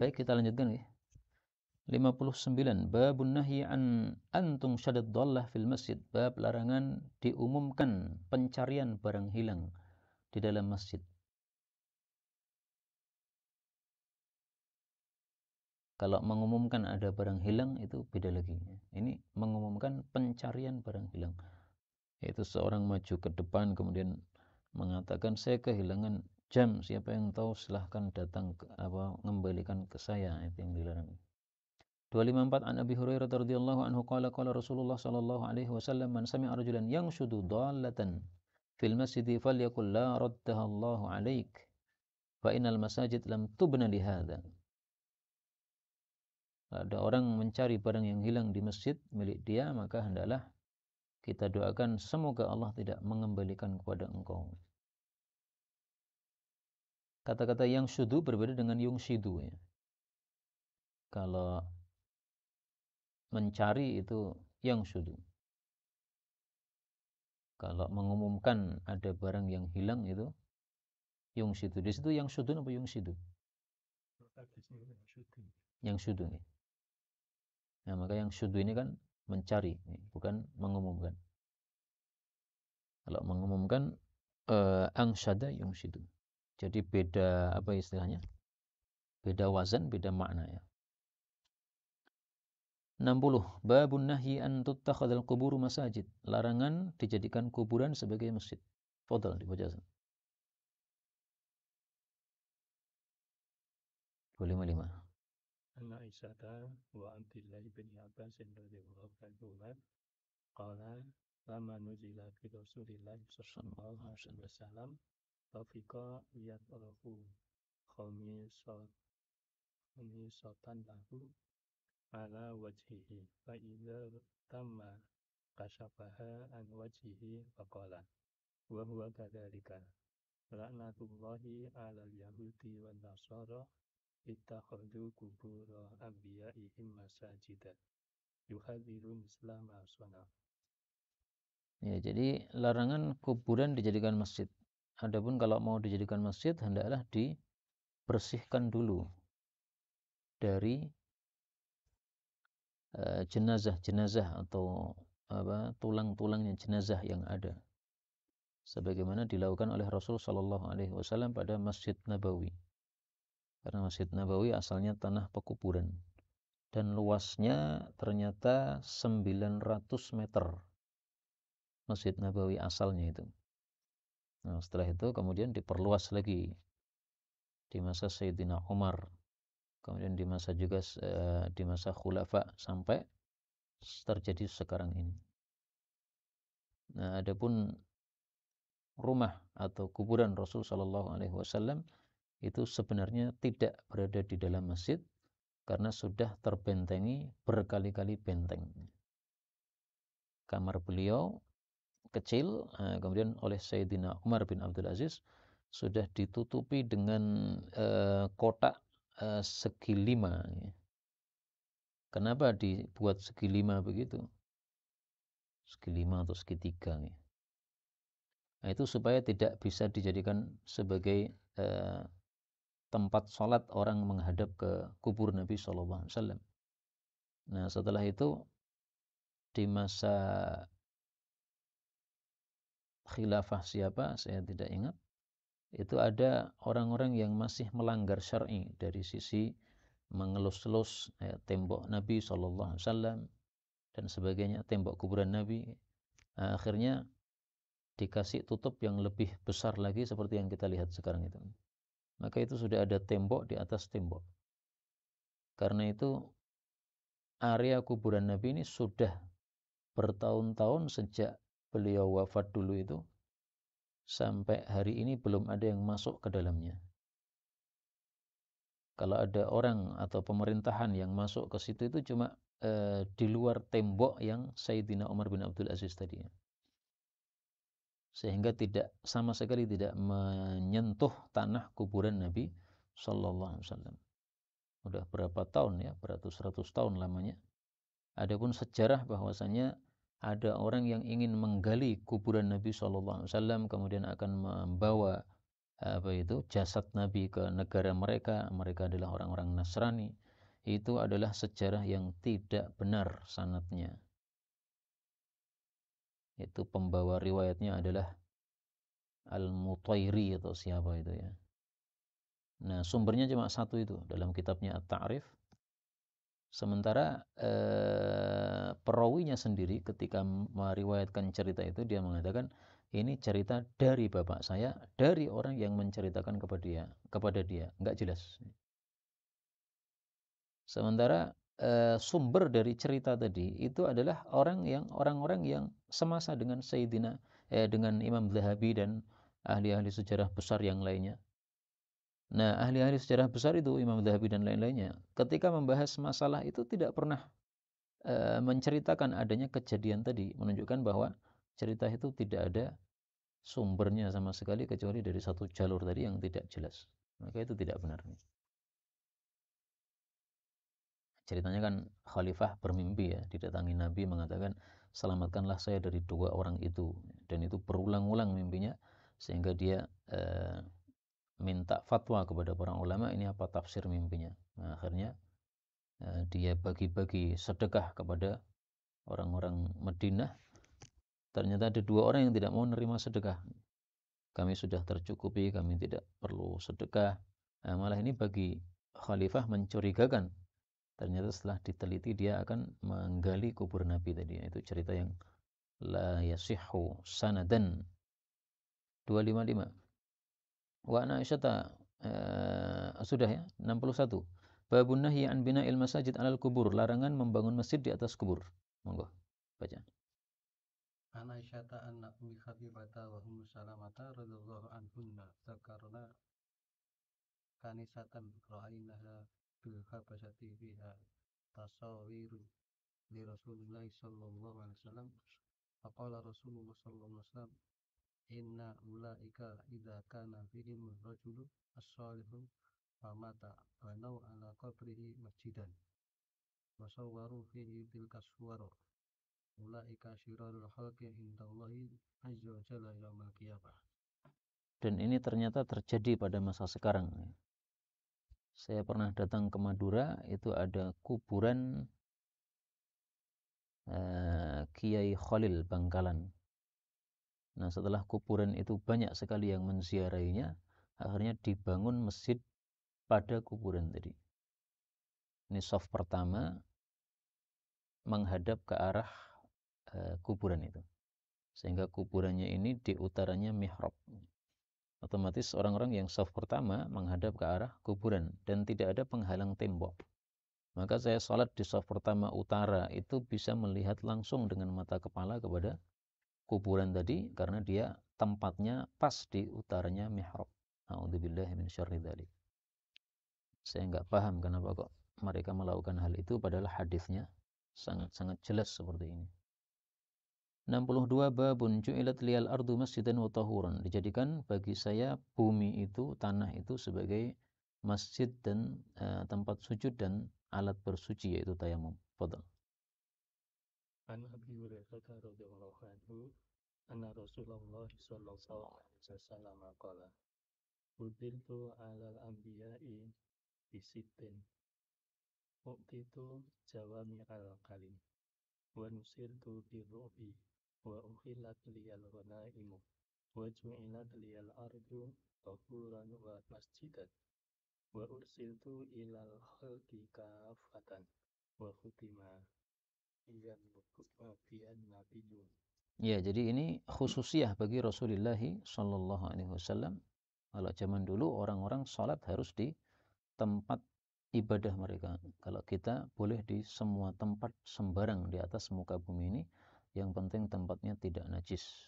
Baik, kita lanjutkan ya. 59. Babun nahyi an antung syadad dhallah fil masjid. Bab larangan diumumkan pencarian barang hilang di dalam masjid. Kalau mengumumkan ada barang hilang itu beda lagi. Ini mengumumkan pencarian barang hilang. Yaitu seorang maju ke depan kemudian mengatakan, saya kehilangan jam, siapa yang tahu silahkan datang mengembalikan ke saya. Itu yang dilarang. 254 an Abi Hurairah radhiyallahu anhu qala qala Rasulullah sallallahu alaihi wasallam man sami'a rajulan yangshudu dallatan fil masjid falyaqul la raddaha Allahu alaik fa innal masajid lam tubna li hadza. Ada orang mencari barang yang hilang di masjid milik dia, maka hendaklah kita doakan semoga Allah tidak mengembalikan kepada engkau. Kata-kata yang syudu berbeda dengan yung shidu ya. Kalau mencari itu yang syudu. Kalau mengumumkan ada barang yang hilang itu yung shidu. Di situ yang syudu apa yung shidu? Yang syudu nih. Nah, maka yang syudu ini kan mencari, bukan mengumumkan. Kalau mengumumkan angsyada yung shidu. Jadi beda apa istilahnya? Beda wazan, beda makna ya. 60. Babun nahyi an tuttakhadhal quburu masajid. Larangan dijadikan kuburan sebagai masjid. Fadhal dibaca. 255. An Aisyah wa Abdullah bin Abbas radhiyallahu anhuma qala lama nuzila fi Rasulillah sallallahu alaihi wasallam rafiqa yatarafu khamisatan lahu ala wajhihi fa idza tamma kashafaha an wajhihi faqala wa huwa kadzalika la'natullahi 'alal yahudi wan nasara ittakhadhu qubura anbiya'ihim masajida yuhadziru misla ma sana. Ya, jadi larangan kuburan dijadikan masjid. Adapun kalau mau dijadikan masjid hendaklah dibersihkan dulu dari jenazah-jenazah atau tulang-tulangnya jenazah yang ada. Sebagaimana dilakukan oleh Rasul sallallahu alaihi wasallam pada Masjid Nabawi. Karena Masjid Nabawi asalnya tanah pekuburan dan luasnya ternyata 900 meter. Masjid Nabawi asalnya itu. Nah, setelah itu kemudian diperluas lagi di masa Sayyidina Umar. Kemudian di masa juga di masa Khulafa sampai terjadi sekarang ini. Nah, adapun rumah atau kuburan Rasul sallallahu alaihi wasallam itu sebenarnya tidak berada di dalam masjid karena sudah terbentengi berkali-kali benteng. Kamar beliau kecil, kemudian oleh Sayyidina Umar bin Abdul Aziz sudah ditutupi dengan kotak segi 5. Kenapa dibuat segi 5 begitu? Segi 5 atau segi 3. Nah, itu supaya tidak bisa dijadikan sebagai tempat sholat orang menghadap ke kubur Nabi SAW. Nah, setelah itu di masa khilafah siapa, saya tidak ingat, itu ada orang-orang yang masih melanggar syar'i dari sisi mengelus-elus tembok Nabi SAW dan sebagainya, tembok kuburan Nabi. Nah, akhirnya dikasih tutup yang lebih besar lagi seperti yang kita lihat sekarang itu. Maka itu sudah ada tembok di atas tembok. Karena itu area kuburan Nabi ini sudah bertahun-tahun sejak beliau wafat dulu itu sampai hari ini belum ada yang masuk ke dalamnya. Kalau ada orang atau pemerintahan yang masuk ke situ itu cuma di luar tembok yang Sayyidina Umar bin Abdul Aziz tadi. Sehingga tidak sama sekali tidak menyentuh tanah kuburan Nabi sallallahu alaihi wasallam. Udah berapa tahun ya, beratus-ratus tahun lamanya. Adapun sejarah bahwasanya ada orang yang ingin menggali kuburan Nabi sallallahu alaihi wasallam kemudian akan membawa jasad Nabi ke negara mereka, mereka adalah orang-orang Nasrani, itu adalah sejarah yang tidak benar sanadnya. Itu pembawa riwayatnya adalah Al-Mutairi atau siapa itu ya. Nah, sumbernya cuma satu itu dalam kitabnya At-Ta'rif. Sementara perawinya sendiri ketika meriwayatkan cerita itu dia mengatakan ini cerita dari bapak saya, dari orang yang menceritakan kepada dia, enggak jelas. Sementara sumber dari cerita tadi itu adalah orang-orang yang semasa dengan dengan Imam Zahabi dan ahli-ahli sejarah besar yang lainnya. Nah, ahli-ahli sejarah besar itu Imam Zahabi dan lain-lainnya ketika membahas masalah itu tidak pernah menceritakan adanya kejadian tadi, menunjukkan bahwa cerita itu tidak ada sumbernya sama sekali kecuali dari satu jalur tadi yang tidak jelas. Maka itu tidak benar. Ceritanya kan khalifah bermimpi ya, didatangi Nabi mengatakan, selamatkanlah saya dari dua orang itu. Dan itu berulang-ulang mimpinya, sehingga dia minta fatwa kepada para ulama, ini apa tafsir mimpinya. Nah, akhirnya dia bagi-bagi sedekah kepada orang-orang Madinah. Ternyata ada dua orang yang tidak mau menerima sedekah. Kami sudah tercukupi, kami tidak perlu sedekah. Nah, malah ini bagi khalifah mencurigakan. Ternyata setelah diteliti dia akan menggali kubur Nabi tadi. Itu cerita yang la yasihhu sanadan. 255. Wa ana Aisyata sudah ya, 61. Babun nahyi an bina'il masajid 'alal kubur, larangan membangun masjid di atas kubur. Monggo baca. An Aisyata anna Ummi Habibata wa Ummu Salamata radhiyallahu anhunna dzakarna kanisatan ra'ainaha bil habasati fiha tasawiru li Rasulillah sallallahu alaihi wasallam. Faqala Rasulullah sallallahu alaihi wasallam, inna ulaika idza kana fihim rajulu as-salihu famata banau ala qabrihi masjidan wa sawwaru fihi tilka suwara ulaika syirarul khalqi indallahi azza wa jalla yaumil qiyamah. Dan ini ternyata terjadi pada masa sekarang. Saya pernah datang ke Madura, itu ada kuburan Kiai Khalil Bangkalan. Nah, setelah kuburan itu banyak sekali yang menziarahinya, akhirnya dibangun masjid pada kuburan tadi. Ini soft pertama menghadap ke arah kuburan itu. Sehingga kuburannya ini di utaranya mihrab. Otomatis orang-orang yang soft pertama menghadap ke arah kuburan dan tidak ada penghalang tembok. Maka saya sholat di soft pertama utara itu bisa melihat langsung dengan mata kepala kepada kuburan tadi karena dia tempatnya pas di utaranya mihrab. A'udzubillahi min syarri dzalik. Saya enggak paham kenapa kok mereka melakukan hal itu padahal hadisnya sangat-sangat jelas seperti ini. 62 babun ju'ilat liyal ardu masjidan wa tahuran. Dijadikan bagi saya bumi itu, tanah itu sebagai masjid dan tempat sujud dan alat bersuci yaitu tayamum. Fadhal. An Abi Hurairah radhiyallahu anhu anna Rasulullah sallallahu alaihi wasallam qala udiltu 'alal anbiya'i bisittin u'titu jawami al-kalim wa nusirtu birru'bi wa uhillat liyal ghanaimu wa ju'ilat liyal ardu tahuran wa masjidan wa ursiltu ilal khalqi kafatan wa khutima biyan nabiyyun. Ya, jadi ini khususiyah bagi Rasulullah sallallahu alaihi wasallam. Kalau zaman dulu orang-orang salat harus di tempat ibadah mereka. Kalau kita boleh di semua tempat sembarang di atas muka bumi ini, yang penting tempatnya tidak najis.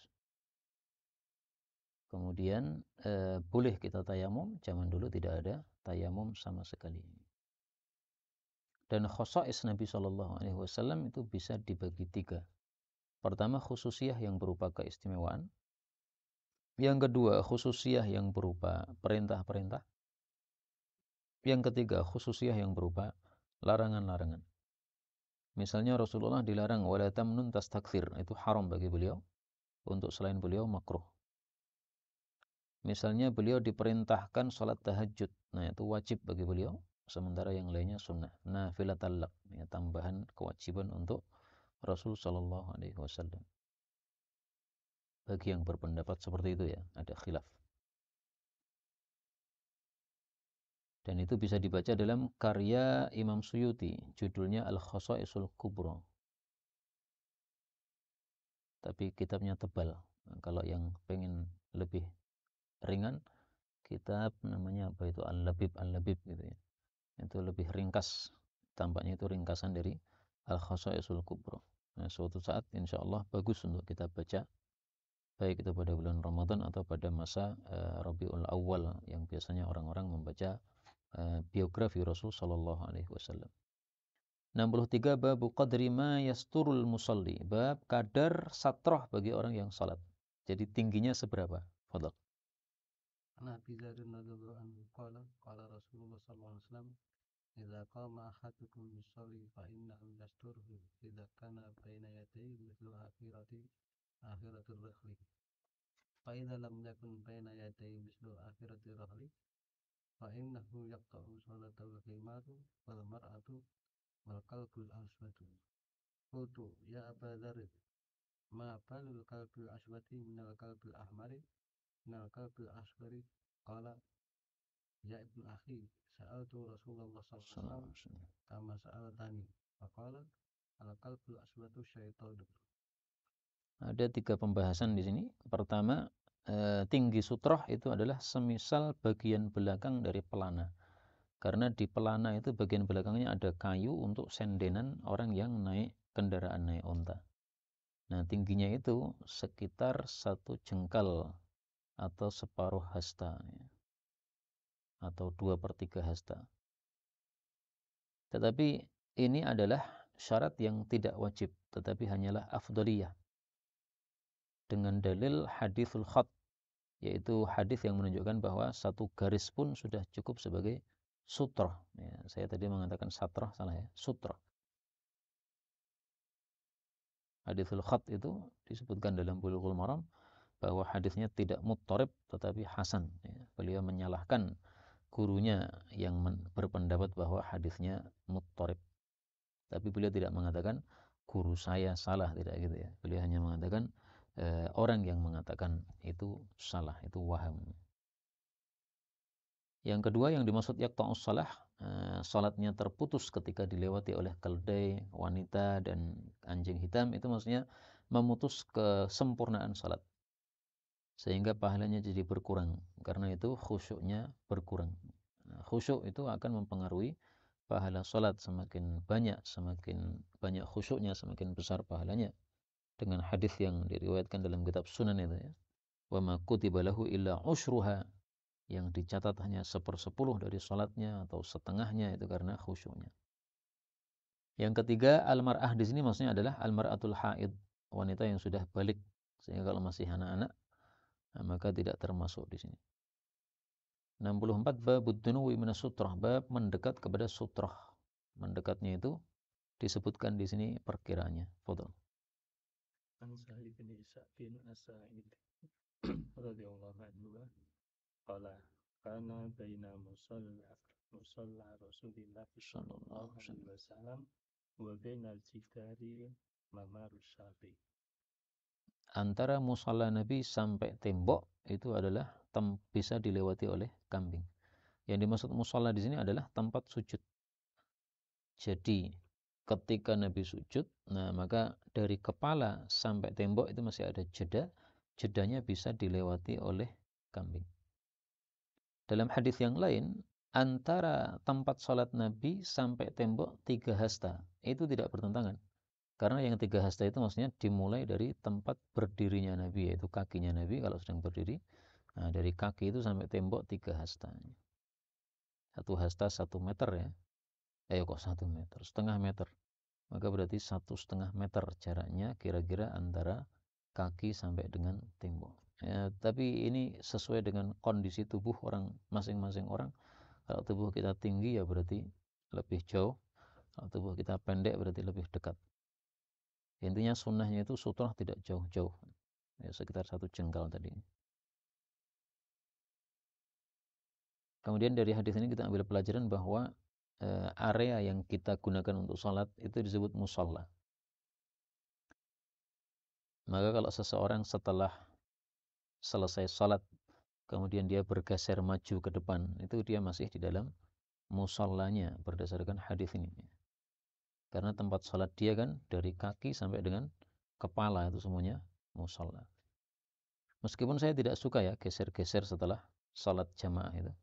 Kemudian boleh kita tayamum, zaman dulu tidak ada tayamum sama sekali. Dan khosais Nabi Shallallahu Alaihi Wasallam itu bisa dibagi tiga. Pertama, khususiyah yang berupa keistimewaan. Yang kedua, khususiyah yang berupa perintah-perintah. Yang ketiga, khususiyah yang berupa larangan-larangan. Misalnya Rasulullah dilarang wala tamnun tastakthir, itu haram bagi beliau. Untuk selain beliau makruh. Misalnya beliau diperintahkan sholat tahajud, nah itu wajib bagi beliau, sementara yang lainnya sunnah. Nafilatal lak, ya, tambahan kewajiban untuk Rasul Shallallahu Alaihi Wasallam. Bagi yang berpendapat seperti itu ya, ada khilaf. Dan itu bisa dibaca dalam karya Imam Suyuti, judulnya Al-Khasaisul Kubra. Tapi kitabnya tebal. Nah, kalau yang pengen lebih ringan, kitab namanya apa itu Al-Labib gitu ya. Itu lebih ringkas. Tampaknya itu ringkasan dari Al-Khasaisul Kubra. Nah, suatu saat insya Allah bagus untuk kita baca, baik itu pada bulan Ramadan atau pada masa Rabiul Awal yang biasanya orang-orang membaca biografi Rasul sallallahu alaihi wasallam. 63 bab qadri ma yasturul musalli, bab kadar satrah bagi orang yang salat. Jadi tingginya seberapa? Fadhal. An Abi Dzar radhiyallahu anhu qala Rasulullah sallallahu alaihi wasallam idza qama ahadukum yusalli fa innahu yasturhu idza kana baina yadayhi mithlu akhiratir rakhli fa idza lam yakun baina yadayhi mithlu akhiratir rakhli fa innahu yaqta'u salatahu al-himatu wal mar'atu wal qalbul aswadu. Qultu ya Aba Dzar ma balul qalbil aswadi minal qalbil ahmari minal qalbil asfari qala ya ibnu akhi sa'altu Rasulullah sallallahu alaihi wasallam kama sa'altani faqala al qalbul aswadu syaitanu. Ada 3 pembahasan di sini. Pertama, tinggi sutroh itu adalah semisal bagian belakang dari pelana. Karena di pelana itu bagian belakangnya ada kayu untuk sendenan orang yang naik kendaraan, naik onta. Nah, tingginya itu sekitar 1 jengkal atau separuh hasta, ya, atau 2/3 hasta. Tetapi ini adalah syarat yang tidak wajib, tetapi hanyalah afdaliyah. Dengan dalil hadithul khat, yaitu hadis yang menunjukkan bahwa 1 garis pun sudah cukup sebagai sutroh. Ya, saya tadi mengatakan satroh, salah ya, sutroh. Hadithul khat itu disebutkan dalam Bulughul Maram bahwa hadisnya tidak muttarib tetapi hasan. Ya, beliau menyalahkan gurunya yang berpendapat bahwa hadisnya muttarib. Tapi beliau tidak mengatakan guru saya salah, tidak gitu ya. Beliau hanya mengatakan orang yang mengatakan itu salah, itu waham. Yang kedua yang dimaksud yaqta'us shalah, salatnya terputus ketika dilewati oleh keledai, wanita dan anjing hitam, itu maksudnya memutus kesempurnaan salat. Sehingga pahalanya jadi berkurang. Karena itu khusyuknya berkurang. Nah, khusyuk itu akan mempengaruhi pahala salat. Semakin banyak khusyuknya, semakin besar pahalanya. Dengan hadis yang diriwayatkan dalam kitab Sunan itu ya. Wa ma kutiba lahu illa usyruha, yang dicatat hanya 1/10 dari salatnya atau setengahnya, itu karena khusyuknya. Yang ketiga, al-mar'ah di sini maksudnya adalah al-mar'atul haid, wanita yang sudah balik. Sehingga kalau masih anak-anak, maka tidak termasuk di sini. 64 babud dunuwi minas sutrah, bab mendekat kepada sutrah. Mendekatnya itu disebutkan di sini perkiraannya. Fadhal. An Sa'id bin Isa bin As-Sa'id radhiyallahu anhu qala kana baina musalla Rasulillah sallallahu alaihi wasallam wa bainal jidari mamarus syafi. Antara musalla Nabi sampai tembok itu adalah bisa dilewati oleh kambing. Yang dimaksud musalla di sini adalah tempat sujud. Jadi ketika Nabi sujud, nah maka dari kepala sampai tembok itu masih ada jeda. Jedanya bisa dilewati oleh kambing. Dalam hadis yang lain, antara tempat sholat Nabi sampai tembok 3 hasta. Itu tidak bertentangan. Karena yang 3 hasta itu maksudnya dimulai dari tempat berdirinya Nabi, yaitu kakinya Nabi kalau sedang berdiri. Nah, dari kaki itu sampai tembok 3 hasta. 1 hasta 1 meter ya. Kok 1 meter? Setengah meter. Maka berarti 1,5 meter jaraknya kira-kira antara kaki sampai dengan tembok. Ya, tapi ini sesuai dengan kondisi tubuh orang, masing-masing orang. Kalau tubuh kita tinggi ya berarti lebih jauh. Kalau tubuh kita pendek berarti lebih dekat. Intinya sunnahnya itu sutrah tidak jauh-jauh, ya, sekitar 1 jengkal tadi. Kemudian dari hadis ini kita ambil pelajaran bahwa area yang kita gunakan untuk sholat itu disebut musalla. Maka kalau seseorang setelah selesai sholat kemudian dia bergeser maju ke depan, itu dia masih di dalam musallanya berdasarkan hadis ini. Karena tempat sholat dia kan dari kaki sampai dengan kepala itu semuanya musalla. Meskipun saya tidak suka ya geser-geser setelah sholat jamaah itu.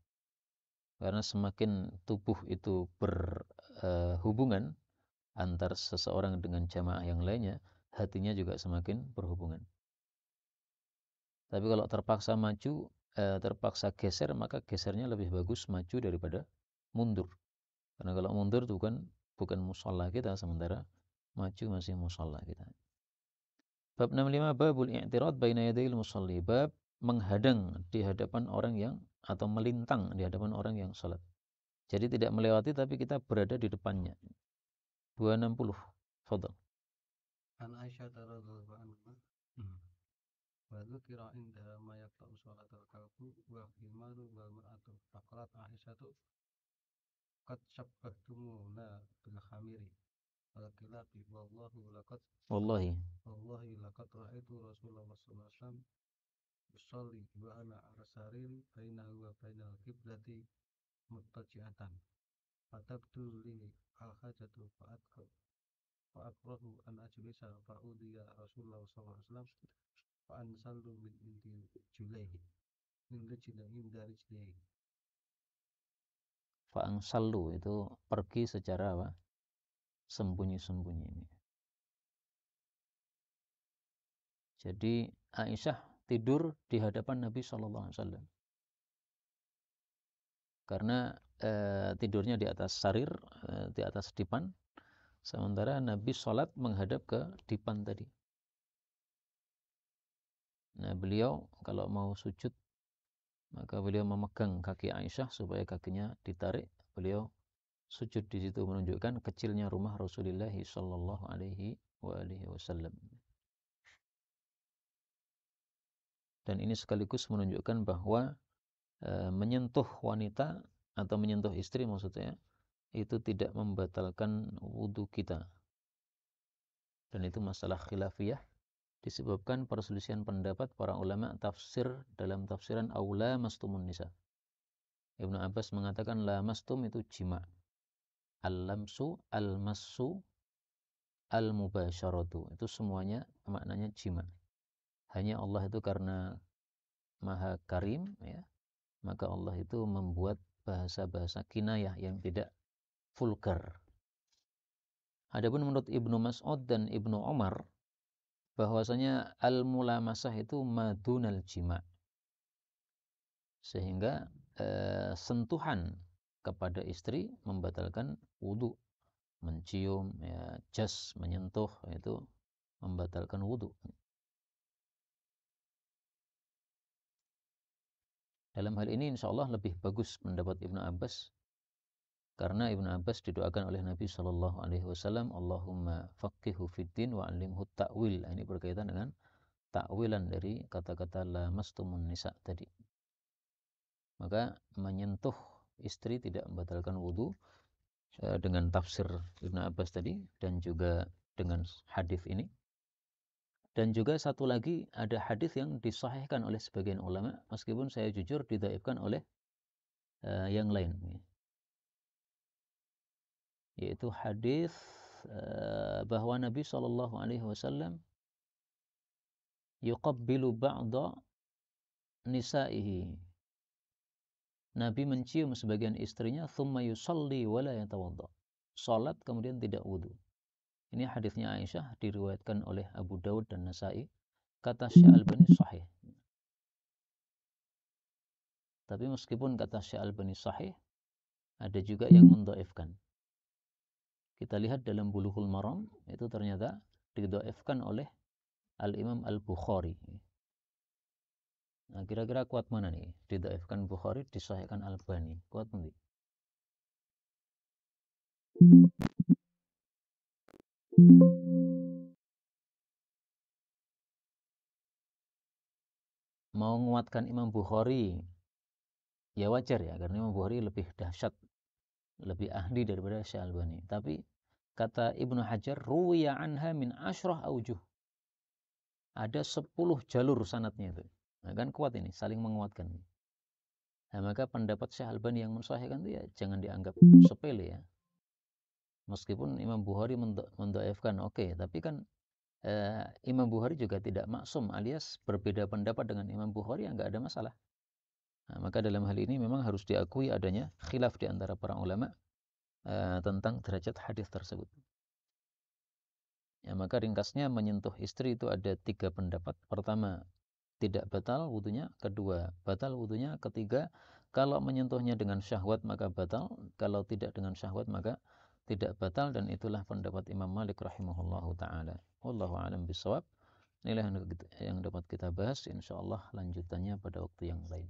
Karena semakin tubuh itu berhubungan antar seseorang dengan jamaah yang lainnya, hatinya juga semakin berhubungan. Tapi kalau terpaksa maju, terpaksa geser, maka gesernya lebih bagus maju daripada mundur. Karena kalau mundur itu bukan musalla kita, sementara maju masih musalla kita. Bab 65, babul i'tirad baina yadayil musalli. Bab menghadang di hadapan orang yang, atau melintang di hadapan orang yang salat. Jadi tidak melewati tapi kita berada di depannya. 260. Fadhal. An Aisyah radhiyallahu anha wa dzukira indaha ma yaqta'u sholatal kalbu wa himaru wal mar'atu faqalat Aisyah qad shabbahtumuna bil khamiri walakilati Wallahi laqad ra'aitu Rasulullah sallallahu alaihi wasallam yusalli wa ana ala sariri bainahu wa bainal qiblati muttaji'atan fatabtu li al-hajatu fa'akrahu an ajlisa fa'udhiya Rasulullah sallallahu alaihi wasallam fa'ansallu min indi julayhi min dari julayhi. Fa'angsallu itu pergi secara apa? Sembunyi-sembunyi ini. Jadi Aisyah tidur di hadapan Nabi SAW. Karena tidurnya di atas sarir, di atas dipan, sementara Nabi sholat menghadap ke dipan tadi. Nah, beliau kalau mau sujud, maka beliau memegang kaki Aisyah supaya kakinya ditarik. Beliau sujud di situ menunjukkan kecilnya rumah Rasulullah sallallahu alaihi wasallam. Dan ini sekaligus menunjukkan bahwa menyentuh wanita atau menyentuh istri maksudnya itu tidak membatalkan wudu kita. Dan itu masalah khilafiyah disebabkan perselisihan pendapat para ulama tafsir dalam tafsiran aula mastumun nisa. Ibnu Abbas mengatakan la mastum itu jima. Al-lamsu, al-massu, al-mubasyaratu. Itu semuanya maknanya jima. Hanya Allah itu karena Maha Karim ya, maka Allah itu membuat bahasa-bahasa kinayah yang tidak vulgar. Adapun menurut Ibnu Mas'ud dan Ibnu Umar bahwasanya al-mulamasah itu madunal jima. Sehingga sentuhan kepada istri membatalkan wudu. Mencium, ya, jas, menyentuh itu membatalkan wudu. Dalam hal ini insya Allah lebih bagus pendapat Ibnu Abbas, karena Ibnu Abbas didoakan oleh Nabi SAW, Allahumma faqihhu fiddin wa alimhu ta'wil. Ini berkaitan dengan ta'wilan dari kata-kata lamastumun nisa tadi. Maka menyentuh istri tidak membatalkan wudu dengan tafsir Ibnu Abbas tadi dan juga dengan hadis ini. Dan juga satu lagi ada hadis yang disahihkan oleh sebagian ulama, meskipun saya jujur didhaifkan oleh yang lain, yaitu hadis bahwa Nabi SAW yuqabbilu ba'da nisaihi. Nabi mencium sebagian istrinya, thumma yusalli wa la yatawadda. Salat kemudian tidak wudu. Ini hadisnya Aisyah diriwayatkan oleh Abu Daud dan Nasai. Kata Syekh Albani sahih. Tapi meskipun kata Syekh Albani sahih, ada juga yang mendhaifkan. Kita lihat dalam Bulughul Maram itu ternyata didhaifkan oleh Al-Imam Al-Bukhari. Nah, kira-kira kuat mana nih? Didhaifkan Bukhari, disahihkan Albani. Kuat nanti. Mau menguatkan Imam Bukhari Ya wajar ya, karena Imam Bukhari lebih dahsyat, lebih ahli daripada Syalbani. Tapi kata Ibnu Hajar, ruwiya anha min asyrah aujuh. Ada 10 jalur sanatnya itu. Nah, kan kuat ini, saling menguatkan. Nah, maka pendapat Syekh Albani yang mensahihkan itu ya jangan dianggap sepele ya. Meskipun Imam Bukhari mendhaifkan, oke, tapi kan Imam Bukhari juga tidak maksum, alias berbeda pendapat dengan Imam Bukhari ya nggak ada masalah. Nah, maka dalam hal ini memang harus diakui adanya khilaf di antara para ulama tentang derajat hadis tersebut. Ya, maka ringkasnya menyentuh istri itu ada 3 pendapat. Pertama, tidak batal wudunya. Kedua, batal wudunya. Ketiga, kalau menyentuhnya dengan syahwat maka batal. Kalau tidak dengan syahwat maka tidak batal. Dan itulah pendapat Imam Malik rahimahullahu ta'ala. Wallahu a'lam bishawab. Inilah yang dapat kita bahas. InsyaAllah lanjutannya pada waktu yang lain.